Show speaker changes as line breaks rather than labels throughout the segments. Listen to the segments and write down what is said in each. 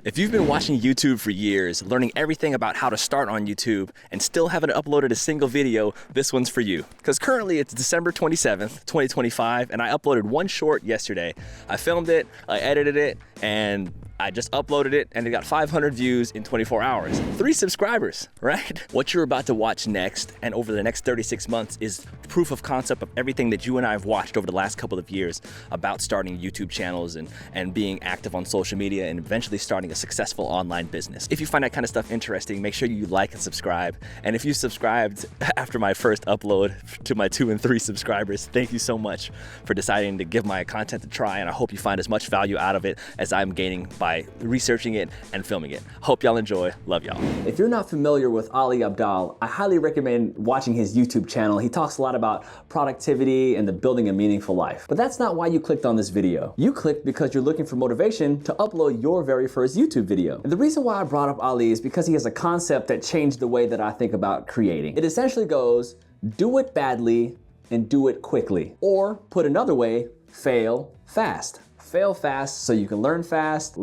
If you've been watching YouTube for years, learning everything about how to start on YouTube, and still haven't uploaded a single video, this one's for you. Because currently it's December 27th, 2025, and I uploaded one short yesterday. I filmed it, I edited it, and I just uploaded it, and it got 500 views in 24 hours. 3 subscribers, right? What you're about to watch next, and over the next 36 months, is proof of concept of everything that you and I have watched over the last couple of years about starting YouTube channels and being active on social media and eventually starting a successful online business. If you find that kind of stuff interesting, make sure you like and subscribe. And if you subscribed after my first upload to my 2 and 3 subscribers, thank you so much for deciding to give my content a try, and I hope you find as much value out of it as I'm gaining by researching it and filming it. Hope y'all enjoy. Love y'all. If you're not familiar with Ali Abdaal, I highly recommend watching his YouTube channel. He talks a lot about productivity and the building a meaningful life. But that's not why you clicked on this video. You clicked because you're looking for motivation to upload your very first YouTube video. And the reason why I brought up Ali is because he has a concept that changed the way that I think about creating. It essentially goes, do it badly and do it quickly. Or put another way, fail fast. Fail fast so you can learn fast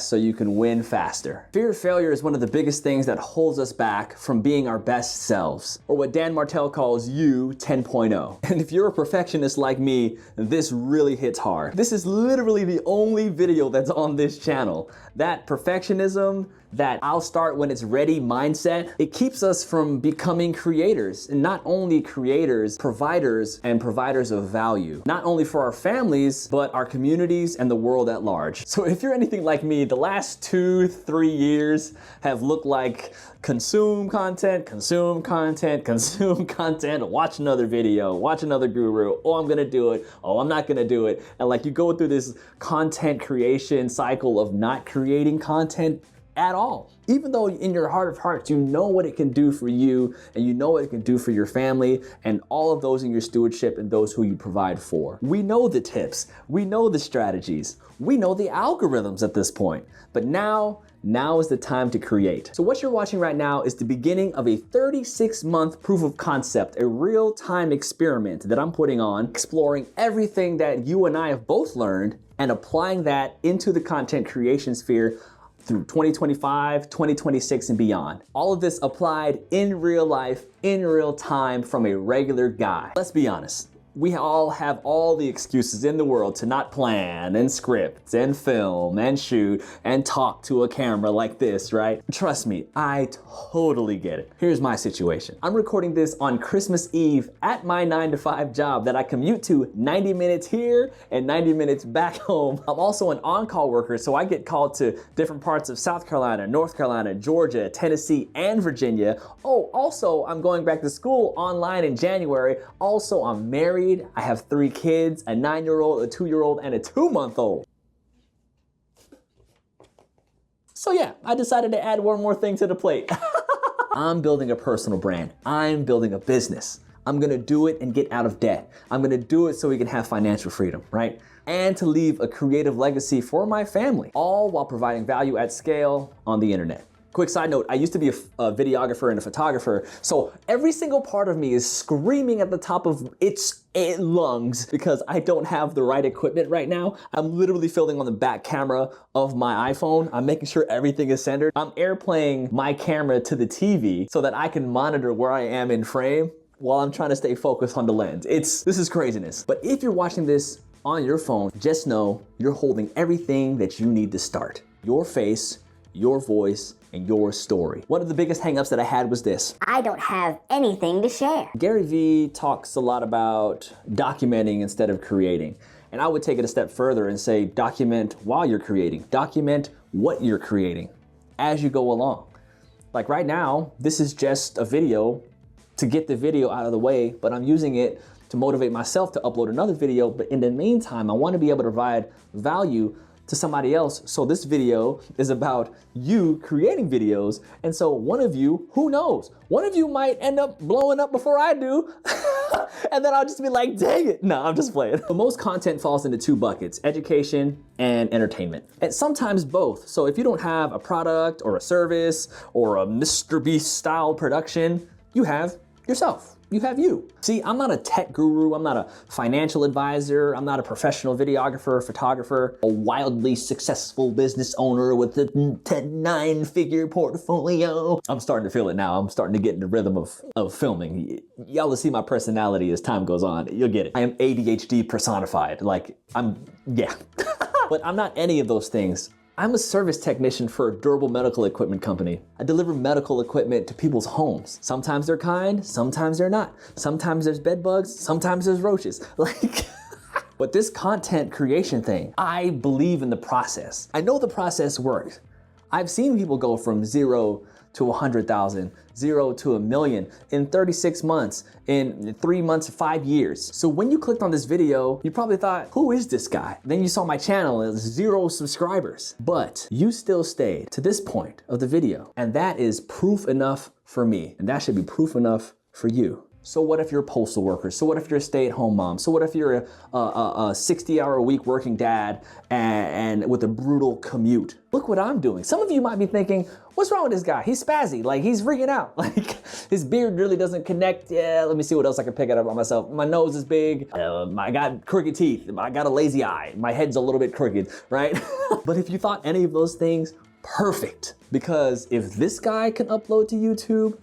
so you can win faster. Fear of failure is one of the biggest things that holds us back from being our best selves, or what Dan Martell calls you 10.0. And if you're a perfectionist like me, this really hits hard. This is literally the only video that's on this channel. That perfectionism, that I'll start when it's ready mindset, it keeps us from becoming creators, and not only creators, providers and providers of value, not only for our families, but our communities and the world at large. So if you're anything like me, the last 2-3 years have looked like consume content, watch another video, watch another guru, oh, I'm gonna do it, oh, I'm not gonna do it. And like you go through this content creation cycle of not creating content at all. Even though in your heart of hearts, you know what it can do for you, and you know what it can do for your family and all of those in your stewardship and those who you provide for. We know the tips, we know the strategies, we know the algorithms at this point, but now is the time to create. So what you're watching right now is the beginning of a 36-month proof of concept, a real-time experiment that I'm putting on, exploring everything that you and I have both learned and applying that into the content creation sphere through 2025, 2026, and beyond. All of this applied in real life, in real time, from a regular guy. Let's be honest. We all have all the excuses in the world to not plan and script and film and shoot and talk to a camera like this, right? Trust me, I totally get it. Here's my situation. I'm recording this on Christmas Eve at my 9-to-5 job that I commute to 90 minutes here and 90 minutes back home. I'm also an on-call worker, so I get called to different parts of South Carolina, North Carolina, Georgia, Tennessee, and Virginia. Oh, also, I'm going back to school online in January. Also, I'm married. I have 3 kids, a 9-year-old, a 2-year-old, and a 2-month-old. So yeah, I decided to add one more thing to the plate. I'm building a personal brand. I'm building a business. I'm gonna do it and get out of debt. I'm gonna do it so we can have financial freedom, right? And to leave a creative legacy for my family, all while providing value at scale on the internet. Quick side note, I used to be a videographer and a photographer, so every single part of me is screaming at the top of its lungs because I don't have the right equipment right now. I'm literally filming on the back camera of my iPhone. I'm making sure everything is centered. I'm airplaying my camera to the TV so that I can monitor where I am in frame while I'm trying to stay focused on the lens. This is craziness. But if you're watching this on your phone, just know you're holding everything that you need to start. Your face, your voice, and your story. One of the biggest hangups that I had was this:
I don't have anything to share.
Gary Vee talks a lot about documenting instead of creating. And I would take it a step further and say document while you're creating. Document what you're creating as you go along. Like right now, this is just a video to get the video out of the way, but I'm using it to motivate myself to upload another video. But in the meantime, I want to be able to provide value to somebody else. So this video is about you creating videos. And so one of you, who knows, one of you might end up blowing up before I do. And then I'll just be like, dang it. No, I'm just playing. But most content falls into 2 buckets, education and entertainment. And sometimes both. So if you don't have a product or a service or a Mr. Beast style production, you have yourself. you have you. See, I'm not a tech guru, I'm not a financial advisor, I'm not a professional videographer, photographer, a wildly successful business owner with a 9-figure portfolio. I'm starting to feel it now. I'm starting to get in the rhythm of filming. Y'all will see my personality as time goes on. You'll get it. I am ADHD personified. Yeah. But I'm not any of those things. I'm a service technician for a durable medical equipment company. I deliver medical equipment to people's homes. Sometimes they're kind, sometimes they're not. Sometimes there's bed bugs, sometimes there's roaches. But this content creation thing, I believe in the process. I know the process works. I've seen people go from 0 to 100,000, 0 to 1 million in 36 months, in 3 months, 5 years. So when you clicked on this video, you probably thought, who is this guy? Then you saw my channel, it was 0 subscribers. But you still stayed to this point of the video. And that is proof enough for me. And that should be proof enough for you. So what if you're a postal worker? So what if you're a stay-at-home mom? So what if you're a 60-hour-a-week working dad and with a brutal commute? Look what I'm doing. Some of you might be thinking, what's wrong with this guy? He's spazzy, he's freaking out. His beard really doesn't connect. Yeah, let me see what else I can pick it up on myself. My nose is big. I got crooked teeth. I got a lazy eye. My head's a little bit crooked, right? But if you thought any of those things, perfect. Because if this guy can upload to YouTube,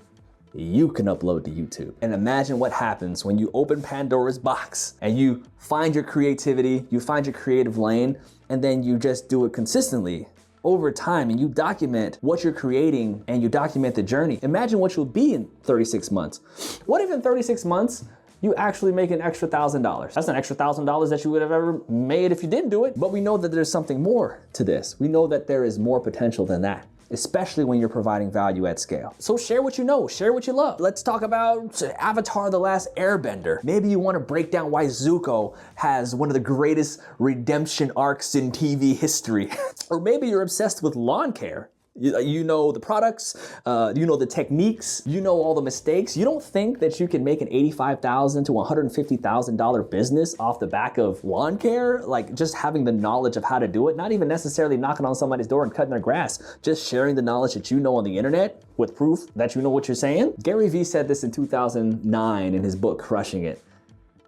you can upload to YouTube. And imagine what happens when you open Pandora's box and you find your creativity, you find your creative lane, and then you just do it consistently over time and you document what you're creating and you document the journey. Imagine what you'll be in 36 months. What if in 36 months, you actually make an extra $1,000? That's an extra $1,000 that you would have ever made if you didn't do it. But we know that there's something more to this. We know that there is more potential than that, especially when you're providing value at scale. So share what you know, share what you love. Let's talk about Avatar: The Last Airbender. Maybe you want to break down why Zuko has one of the greatest redemption arcs in TV history. Or maybe you're obsessed with lawn care. You know the products, you know the techniques, you know all the mistakes. You don't think that you can make an $85,000 to $150,000 business off the back of lawn care? Like just having the knowledge of how to do it, not even necessarily knocking on somebody's door and cutting their grass, just sharing the knowledge that you know on the internet with proof that you know what you're saying. Gary Vee said this in 2009 in his book, Crushing It.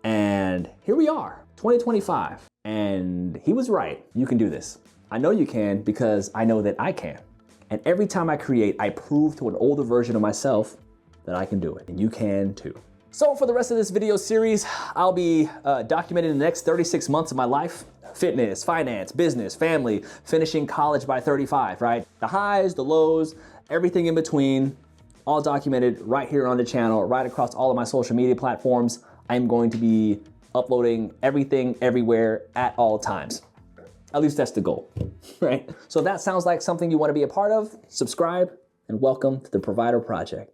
And here we are, 2025. And he was right. You can do this. I know you can because I know that I can. And every time I create, I prove to an older version of myself that I can do it, and you can too. So for the rest of this video series, I'll be documenting the next 36 months of my life. Fitness, finance, business, family, finishing college by 35, right? The highs, the lows, everything in between, all documented right here on the channel, right across all of my social media platforms. I'm going to be uploading everything, everywhere, at all times. At least that's the goal, right? So if that sounds like something you want to be a part of, subscribe and welcome to the Provider Project.